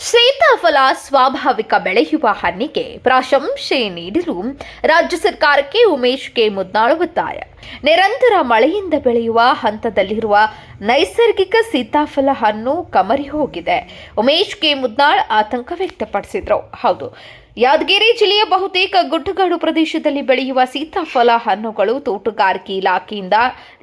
ಸೀತಾಫಲ ಸ್ವಾಭಾವಿಕ ಬೆಳೆಯುವ ಹಣ್ಣಿಗೆ ಪ್ರಶಂಸೆ ನೀಡಲು ರಾಜ್ಯ ಸರ್ಕಾರಕ್ಕೆ ಉಮೇಶ್ ಕೆ ಮುದ್ನಾಳ್ ಒತ್ತಾಯ. ನಿರಂತರ ಮಳೆಯಿಂದ ಬೆಳೆಯುವ ಹಂತದಲ್ಲಿರುವ ನೈಸರ್ಗಿಕ ಸೀತಾಫಲ ಹಣ್ಣು ಕಮರಿ ಹೋಗಿದೆ. ಉಮೇಶ್ ಕೆ ಮುದ್ನಾಳ್ ಆತಂಕ ವ್ಯಕ್ತಪಡಿಸಿದರು. ಹೌದು, ಯಾದಗಿರಿ ಜಿಲ್ಲೆಯ ಬಹುತೇಕ ಗುಡ್ಡಗಾಡು ಪ್ರದೇಶದಲ್ಲಿ ಬೆಳೆಯುವ ಸೀತಾಫಲ ಹಣ್ಣುಗಳು ತೋಟಗಾರಿಕೆ ಇಲಾಖೆಯಿಂದ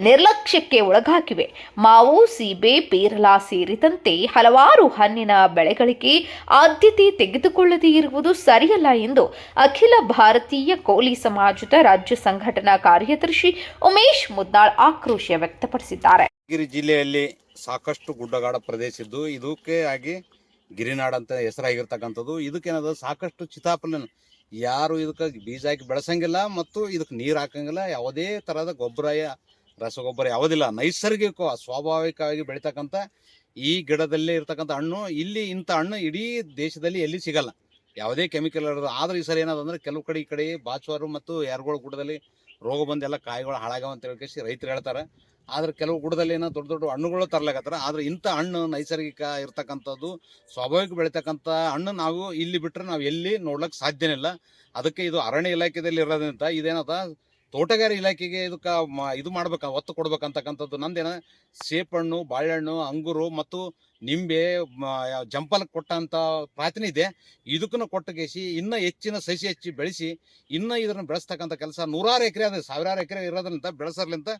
ನಿರ್ಲಕ್ಷ್ಯಕ್ಕೆ ಒಳಗಾಗಿವೆ. ಮಾವು, ಸೀಬೆ, ಪೇರಲ ಸೇರಿದಂತೆ ಹಲವಾರು ಹಣ್ಣಿನ ಬೆಳೆಗಳಿಗೆ ಆದ್ಯತೆ ತೆಗೆದುಕೊಳ್ಳದೇ ಇರುವುದು ಸರಿಯಲ್ಲ ಎಂದು ಅಖಿಲ ಭಾರತೀಯ ಕೋಲಿ ಸಮಾಜದ ರಾಜ್ಯ ಸಂಘಟನಾ ಕಾರ್ಯದರ್ಶಿ ಉಮೇಶ್ ಮುದ್ನಾಳ್ ಆಕ್ರೋಶ ವ್ಯಕ್ತಪಡಿಸಿದ್ದಾರೆ. ಯಾದಗಿರಿ ಜಿಲ್ಲೆಯಲ್ಲಿ ಸಾಕಷ್ಟು ಗುಡ್ಡಗಾಡ ಪ್ರದೇಶ ಇದ್ದು ಇದಕ್ಕೆ ಆಗಿ ಗಿರಿನಾಡು ಅಂತ ಹೆಸರಾಗಿರ್ತಕ್ಕಂಥದ್ದು. ಇದಕ್ಕೇನದ ಸಾಕಷ್ಟು ಚಿತಾಫಲ ಯಾರು ಇದಕ್ಕೆ ಬೀಜ ಹಾಕಿ ಬೆಳೆಸಂಗಿಲ್ಲ ಮತ್ತು ಇದಕ್ಕೆ ನೀರು ಹಾಕಂಗಿಲ್ಲ. ಯಾವುದೇ ಥರದ ಗೊಬ್ಬರ, ರಸಗೊಬ್ಬರ ಯಾವುದಿಲ್ಲ. ನೈಸರ್ಗಿಕ ಸ್ವಾಭಾವಿಕವಾಗಿ ಬೆಳೀತಕ್ಕಂಥ ಈ ಗಿಡದಲ್ಲೇ ಇರ್ತಕ್ಕಂಥ ಹಣ್ಣು. ಇಲ್ಲಿ ಇಂಥ ಹಣ್ಣು ಇಡೀ ದೇಶದಲ್ಲಿ ಎಲ್ಲಿ ಸಿಗಲ್ಲ, ಯಾವುದೇ ಕೆಮಿಕಲ್ ಇರೋದು. ಆದರೆ ಈ ಸರಿ ಏನದಂದ್ರೆ ಕೆಲವು ಕಡೆ ಈ ಕಡೆ ಬಾಚುವಾರು ಮತ್ತು ಯಾರಗೋಳ ಗುಡ್ಡದಲ್ಲಿ ರೋಗ ಬಂದೆಲ್ಲ ಕಾಯಿಗಳು ಹಾಳಾಗವ ಅಂತ ಹೇಳಿ ರೈತರು ಹೇಳ್ತಾರೆ. ಆದ್ರೆ ಕೆಲವು ಗುಡ್ಡದಲ್ಲಿ ಏನೋ ದೊಡ್ಡ ದೊಡ್ಡ ಹಣ್ಣುಗಳು ತರ್ಲಾಕತ್ತಾರ. ಆದ್ರೆ ಇಂಥ ಹಣ್ಣು ನೈಸರ್ಗಿಕ ಇರ್ತಕ್ಕಂಥದ್ದು, ಸ್ವಾಭಾವಿಕ ಬೆಳೀತಕ್ಕಂಥ ಹಣ್ಣು ನಾವು ಇಲ್ಲಿ ಬಿಟ್ಟರೆ ನಾವು ಎಲ್ಲಿ ನೋಡ್ಲಿಕ್ಕೆ ಸಾಧ್ಯನೇ ಇಲ್ಲ. ಅದಕ್ಕೆ ಇದು ಅರಣ್ಯ ಇಲಾಖೆಯಲ್ಲಿ ಇರೋದ್ರಿಂದ ಇದೇನದ ತೋಟಗಾರಿ ಇಲಾಖೆಗೆ ಇದಕ್ಕೆ ಇದು ಮಾಡ್ಬೇಕು, ಒತ್ತು ಕೊಡ್ಬೇಕಂತಕ್ಕಂಥದ್ದು ನಂದೇನ. ಸೇಬಣ್ಣು, ಬಾಳೆಹಣ್ಣು, ಅಂಗೂರು ಮತ್ತು ನಿಂಬೆ, ಜಂಪಲ್ಗೆ ಕೊಟ್ಟಂಥ ಪ್ರಾತಿನಿಧ್ಯ ಇದಕ್ಕೂ ಕೊಟ್ಟಗೇಸಿ ಇನ್ನೂ ಹೆಚ್ಚಿನ ಸಸಿ ಹೆಚ್ಚಿ ಬೆಳೆಸಿ ಇನ್ನೂ ಇದನ್ನು ಬೆಳೆಸ್ತಕ್ಕಂಥ ಕೆಲಸ ನೂರಾರು ಎಕರೆ ಅದ, ಸಾವಿರಾರು ಎಕರೆ ಇರೋದ್ರಿಂದ ಬೆಳೆಸರ್ಲಿಂತ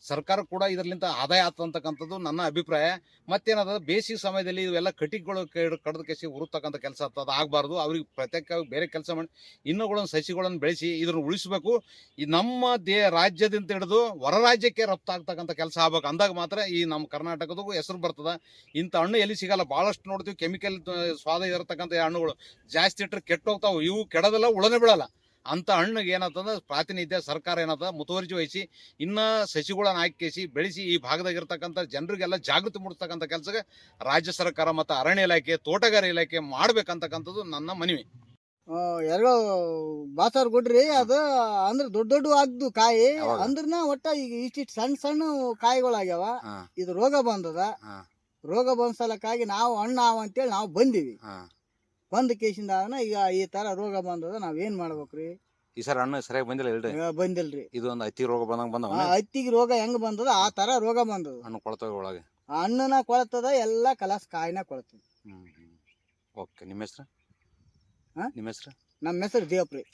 ಸರ್ಕಾರ ಕೂಡ ಇದರಿಂದ ಆದಾಯ ಆಗ್ತಕ್ಕಂಥದ್ದು ನನ್ನ ಅಭಿಪ್ರಾಯ. ಮತ್ತೇನದ ಬೇಸಿಗೆ ಸಮಯದಲ್ಲಿ ಇವೆಲ್ಲ ಕಟಿಗಳು ಕಡ್ದು ಕೆಸಿ ಉರುತ್ತಕ್ಕಂಥ ಕೆಲಸ ಅದು ಆಗಬಾರ್ದು. ಅವ್ರಿಗೆ ಪ್ರತ್ಯೇಕವಾಗಿ ಬೇರೆ ಕೆಲಸ ಮಾಡಿ ಇನ್ನೂಗಳನ್ನು ಸಸಿಗಳನ್ನು ಬೆಳೆಸಿ ಇದನ್ನು ಉಳಿಸಬೇಕು. ಈ ನಮ್ಮ ರಾಜ್ಯದಿಂದ ಹಿಡಿದು ಹೊರ ರಾಜ್ಯಕ್ಕೆ ರಫ್ತು ಆಗ್ತಕ್ಕಂಥ ಕೆಲಸ ಆಗ್ಬೇಕು. ಅಂದಾಗ ಮಾತ್ರ ಈ ನಮ್ಮ ಕರ್ನಾಟಕದಾಗೂ ಹೆಸರು ಬರ್ತದೆ. ಇಂಥ ಹಣ್ಣು ಎಲ್ಲಿ ಸಿಗಲ್ಲ. ಭಾಳಷ್ಟು ನೋಡ್ತೀವಿ ಕೆಮಿಕಲ್ ಸ್ವಾದ ಇರತಕ್ಕಂಥ ಹಣ್ಣುಗಳು ಜಾಸ್ತಿ ಇಟ್ಟರೆ ಕೆಟ್ಟು ಹೋಗ್ತಾವೆ. ಇವು ಕೆಡೋದಲ್ಲ, ಉಳನೆ ಬೀಳಲ್ಲ. ಅಂಥ ಹಣ್ಣಿಗೆ ಏನಂತಂದ್ರೆ ಪ್ರಾತಿನಿಧ್ಯ ಸರ್ಕಾರ ಏನದ ಮುತುವರ್ಜಿ ವಹಿಸಿ ಇನ್ನೂ ಸಸಿಗಳನ್ನು ಹಾಕಿಸಿ ಬೆಳೆಸಿ ಈ ಭಾಗದಾಗಿರ್ತಕ್ಕಂಥ ಜನರಿಗೆಲ್ಲ ಜಾಗೃತಿ ಮೂಡಿಸ್ತಕ್ಕಂಥ ಕೆಲಸಕ್ಕೆ ರಾಜ್ಯ ಸರ್ಕಾರ ಮತ್ತು ಅರಣ್ಯ ಇಲಾಖೆ, ತೋಟಗಾರಿ ಇಲಾಖೆ ಮಾಡ್ಬೇಕಂತಕ್ಕಂಥದ್ದು ನನ್ನ ಮನವಿ. ಎರಡು ಬಾಸಾರ್ ಕೊಡ್ರಿ. ಅದು ಅಂದ್ರೆ ದೊಡ್ಡ ದೊಡ್ಡ ಆಗ್ದು ಕಾಯಿ ಅಂದ್ರನ ಒಟ್ಟ ಈಗ ಇಷ್ಟಿಷ್ಟು ಸಣ್ಣ ಸಣ್ಣ ಕಾಯಿಗಳಾಗ್ಯಾವ. ಇದು ರೋಗ ಬಂದದ. ರೋಗ ಬಂದ ಸಲಕ್ಕಾಗಿ ನಾವು ಹಣ್ಣು ಅಂತೇಳಿ ನಾವು ಬಂದಿವಿ. ಬಂದ ಕೇಸಿಂದ ಈಗ ಈ ತರ ರೋಗ ಬಂದದ, ನಾವೇನ್ ಮಾಡ್ಬೇಕ್ರಿ? ಈ ಸರ್ ಹಣ್ಣು ಸರಿಯಾಗಿ ಬಂದಿಲ್ಲ. ಬಂದಿಲ್ರಿ. ಇದು ಒಂದು ಹತ್ತಿ ರೋಗ ಬಂದ ಹತ್ತಿಗೆ ರೋಗ ಹೆಂಗ್ ಬಂದದ ಆ ತರ ರೋಗ ಬಂದದ. ಹಣ್ಣು ಕೊಳ್ತವೆ ಒಳಗೆ, ಹಣ್ಣುನ ಕೊಳ್ತದ, ಎಲ್ಲ ಕಲಾಸ್ ಕಾಯಿನ ಕೊಳ್ತದ. ಓಕೆ. ನಿಮ್ಮ ಹೆಸರು? ನಮ್ಮ ಹೆಸರು ದೇವಪ್ರಿ.